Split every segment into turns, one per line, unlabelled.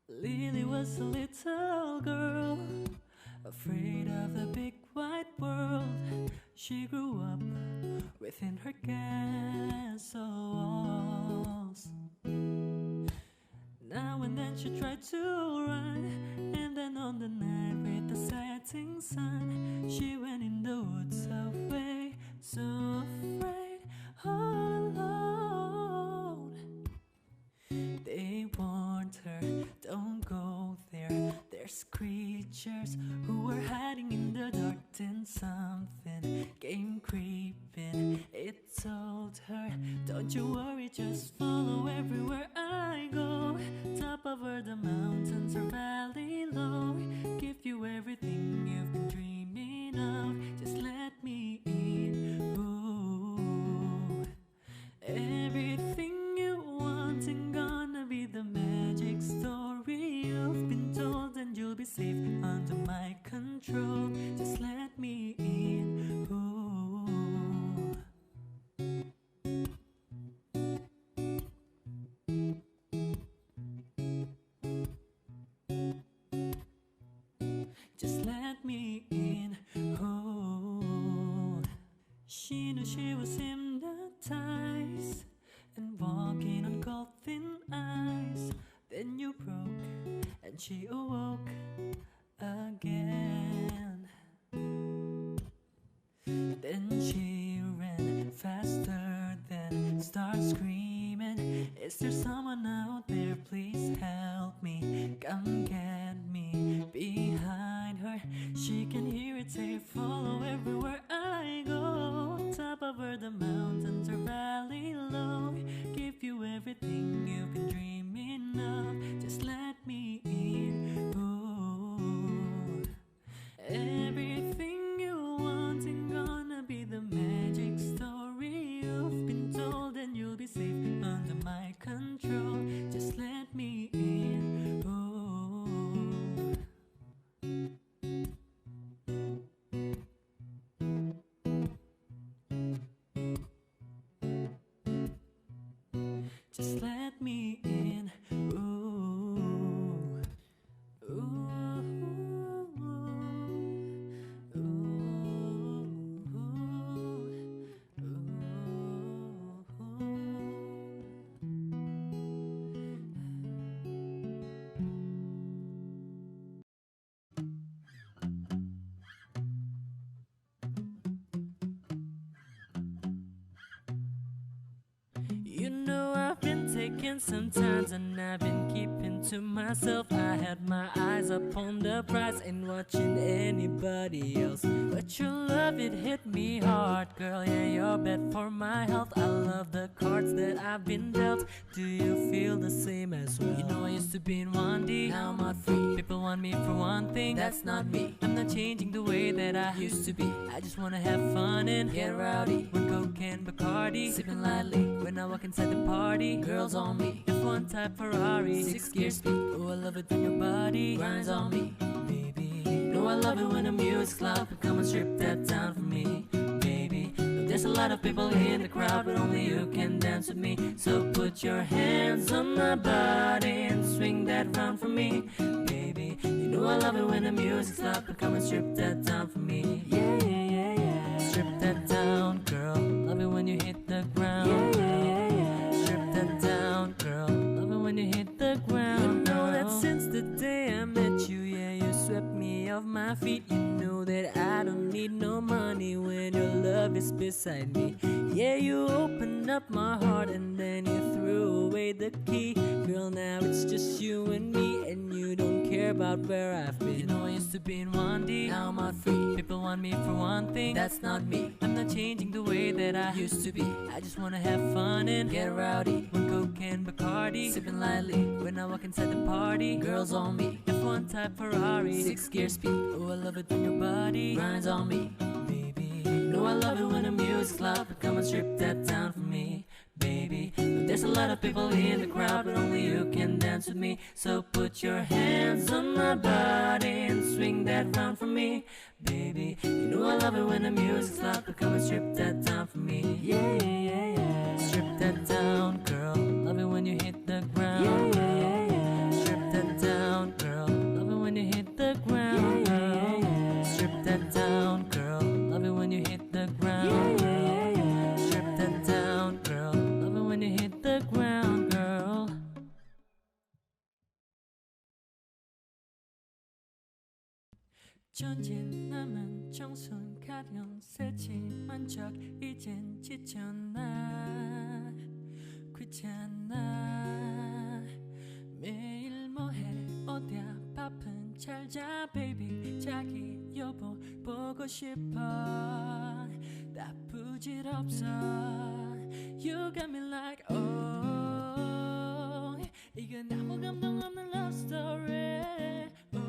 Lily was a little girl, afraid of the big wide world. She grew up within her castle walls. Now and then she tried to run, and then on the night with the setting sun, she went in the woods away, so afraid, all alone. They warned her, don't go there. There's creatures who were hiding in the dark. Then something came creeping. It told her, don't you worry, just follow everywhere I go. Top over the mountains or valley low, give you everything you've been dreaming of. Just let me in. Ooh, everything you want ain't gonna be the magic story you've been told, and you'll be safe under my control. Just let me in. Ooh. Just let me in. Oh, she knew she was hypnotized and walking on cold thin ice. Then you broke and she awoke again. Then she ran faster than started screaming, is there someone out there? Please help me, come get me. Behind her she can hear it say, follow everywhere I go. Top over the mountains or valley low, give you everything you've been dreaming of. Just let me in. Ooh, everything you want ain't gonna be the magic story you've been told, and you'll be safe under my control. Just let me in. Ooh. Just let me in. Ooh. Ooh. You know I've been taking some time and I've been keeping to myself. I had my eyes upon the prize, ain't watching anybody else. But your love, it hit me hard, girl. Yeah, you're bad for my health. I love the cards that I've been dealt. Do you feel the same as well? You know I used to be in 1D, now I'm out free. People want me for one thing, that's not me. I'm not changing the way that I used to be. I just wanna have fun and get rowdy. With cocaine, Bacardi, sipping lightly. When I walk inside the party, girls on me. F1 type Ferrari, 6-gear speed. Oh, I love it when your body grinds on me, baby. No, I love it when the music's loud. Come and strip that down for me, baby. No, there's a lot of people in the crowd, but only you can dance with me. So put your hands on my body and swing that round for me, baby. You know I love it when the music's loud, but come and strip that down for me. Yeah, yeah, yeah, yeah. Strip that down, girl. Love it when you hit the ground. Yeah, yeah, yeah, yeah. Strip that down, girl. Love it when you hit the ground. You know that since the day I met you, yeah, you swept me off my feet. You know that I don't need no money when your love is beside me. Yeah, you opened up my heart and then you threw away the key. Girl, now it's just you and me, and you don't care about where I've been. You know I used to be in 1D, now I'm out free. People want me for one thing, that's not me. I'm not changing the way that I used to be. I just wanna have fun and get rowdy. With cocaine, Bacardi, sipping lightly. When I walk inside the party, girls on me. F1 type Ferrari, 6-gear speed. Oh, I love it when your body grinds on me, baby. No, I love it when the music's loud, but come and strip that down for me, baby. No, there's a lot of people in the crowd, but only you can dance with me. So put your hands on my body and swing that round for me, baby. You know I love it when the music's loud, but come and strip that down for me. Yeah, yeah, yeah, yeah. Strip that down, girl. Love it when you hit the ground. Yeah, yeah, yeah, yeah. Strip that down. 전진 남은 청순 가련 새침한 적 이젠 지쳤나 귀찮아 매일 뭐해 어디야 바쁜 잘자 baby 자기 여보 보고 싶어 나쁘질 없어 You got me like oh 이건 아무 감동 없는 love story oh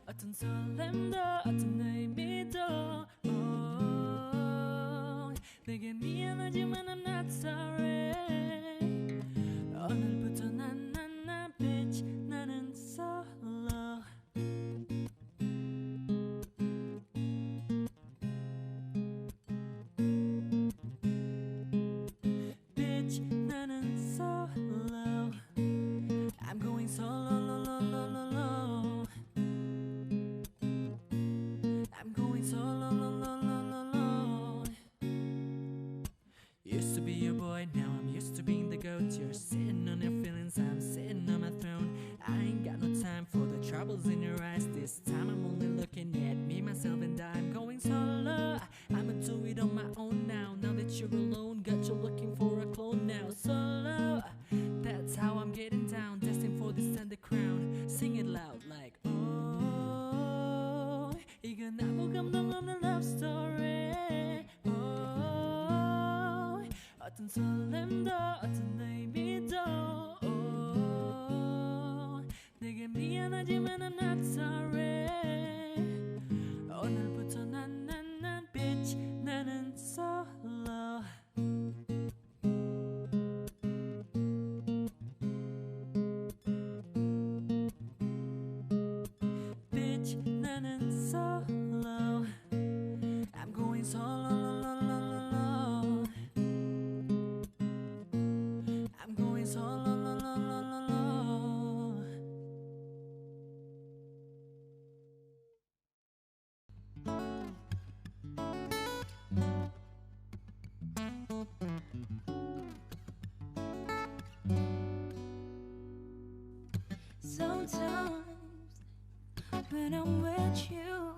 어떤 설렘도 어떤 의미도 oh 내게 미안하지만 I'm not sorry 오늘부터 난 bitch 나는 solo bitch 나는 solo I'm going solo I'm going solo Used to be your boy, now I'm used to being the goat. You're sitting on your feelings, I'm sitting on my throne. I ain't got no time for the troubles in your eyes. This time I'm only looking at me, myself and I. I'm going solo, I'ma do it on my own now. Now that you're alone, got you looking for a clone now. Solo, that's how I'm getting down. Destined for this and the crown. Sing it loud like oh 이건 아무 감동 없는 love story oh 어떤 설렘도 어떤 의미도 oh 내게 미안하지만 I'm not sorry 오늘부터 난 bitch 나는 solo bitch 나는 solo I'm going solo I'm going solo
Sometimes when I'm with you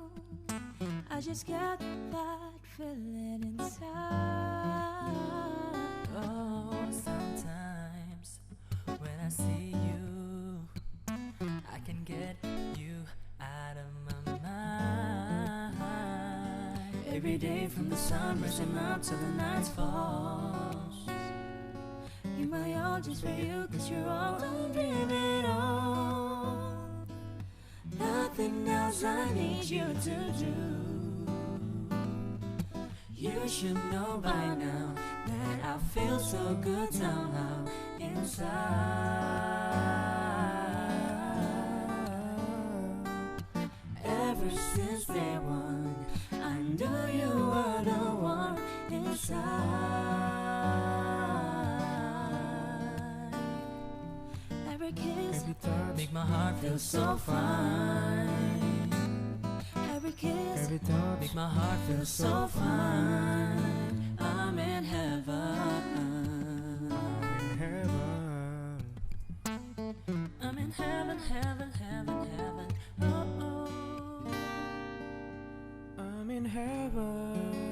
I just get that feeling inside
oh sometimes when I see you I can get you out of my mind every day from the sun rising up till the night falls
give my all just for you cause you're all I really all nothing else I need you to do
You should know by now that I feel so good somehow inside ever since day one I knew you were the one inside
every kiss
every touch make my heart feel so fine
every kiss
every touch make my heart feel so fine I'm in heaven I'm in heaven heaven heaven heaven oh oh
I'm in heaven.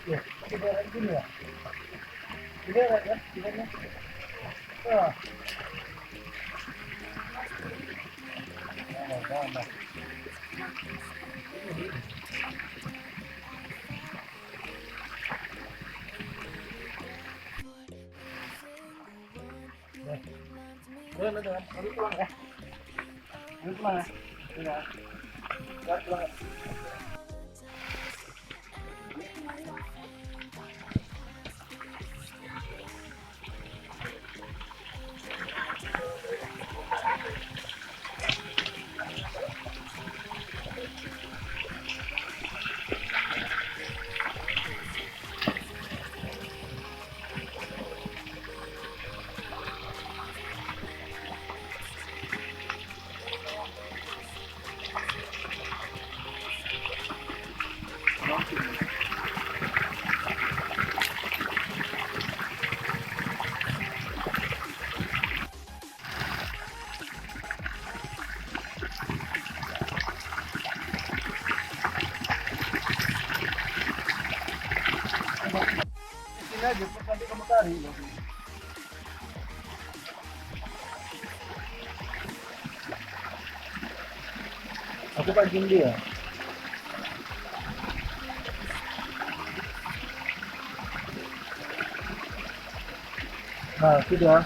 Ya, ibarat gini ya. Ibarat ya, ibaratnya. Ah. Nah. Udah. Baru pulang ya. Baru pulang ya. Iya. Baru pulang ya. Sini aja, terus nanti kamu cari. Aku pancing dia. Nah, sudah.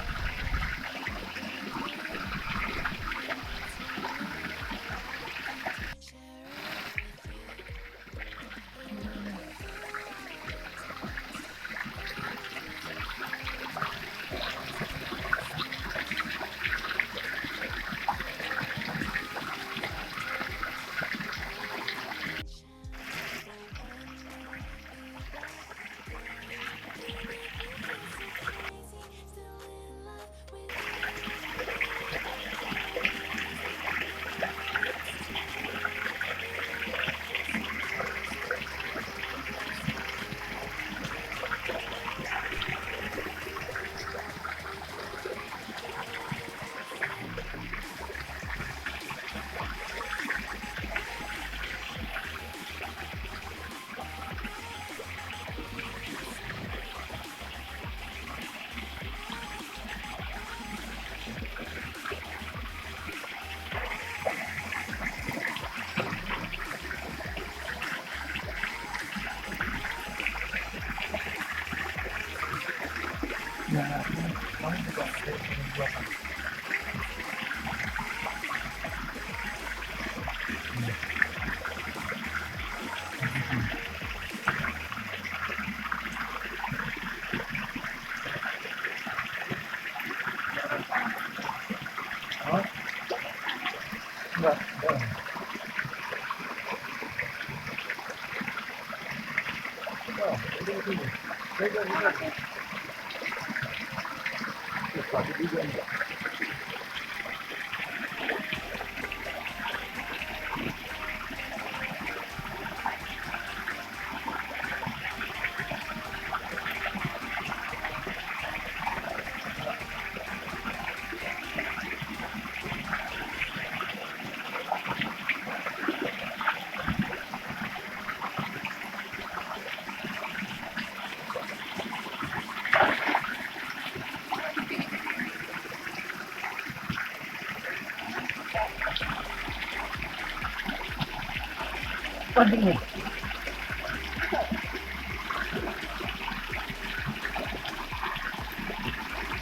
Nah, kamu juga buat. Oh, enggak. Oh, ini. Saya satu juga enggak. Pancing nih.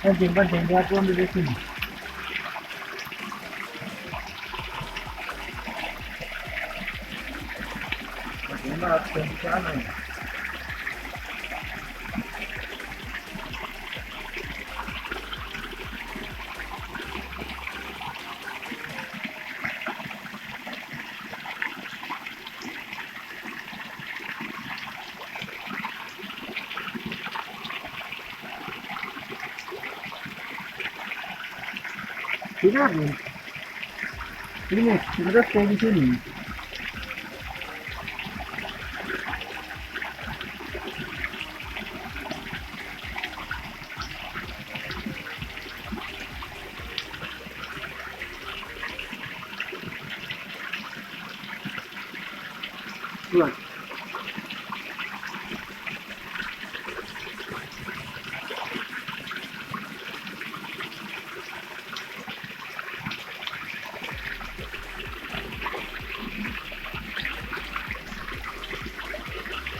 Pancing, dia aku ambil dari sini. Bagaimana harus ke sana ya? Sinabi. Sini, kita stay di sini. Buat.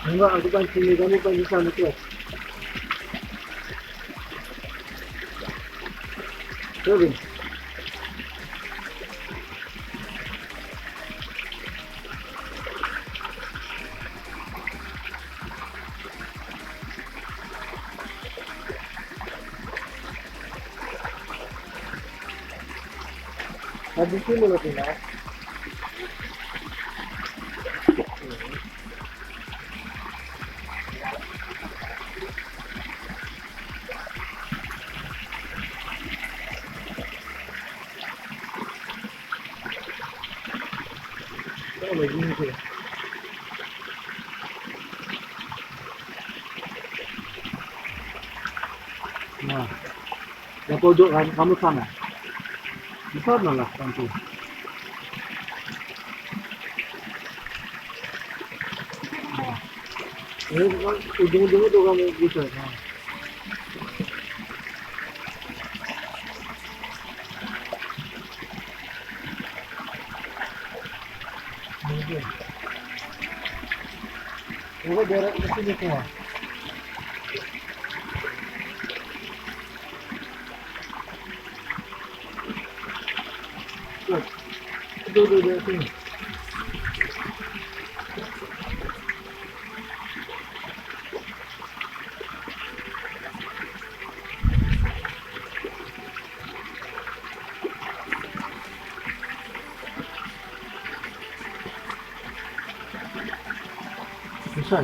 Enggak, aku pancing ni, kamu pancing sana tu. Kevin. Habis ini lo tinggal. Oh, begini tu. Nah, yang pojok kan, kamu sana. Di sana lah nanti. Ini kan ujung-ujungnya tu kamu bisa. Nah. Mungkin. Coba jarak ke sini semua. Tuh, duduk sini. Bisa.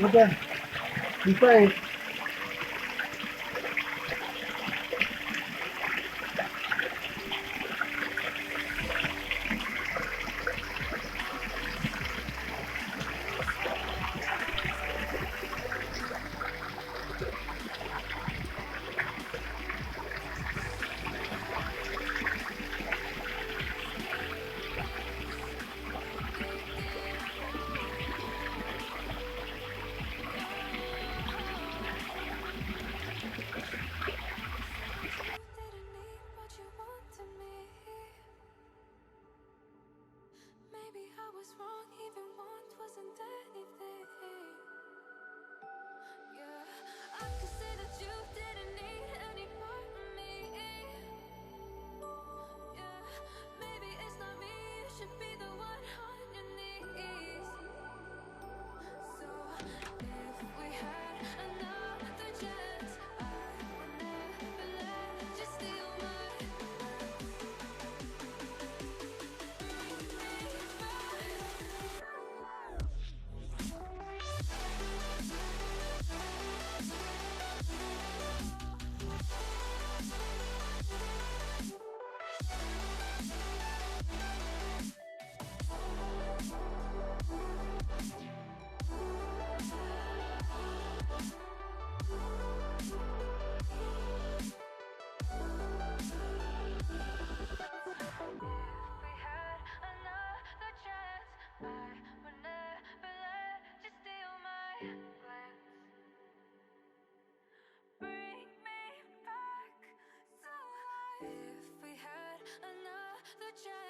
Udah, bisa ya.
the child.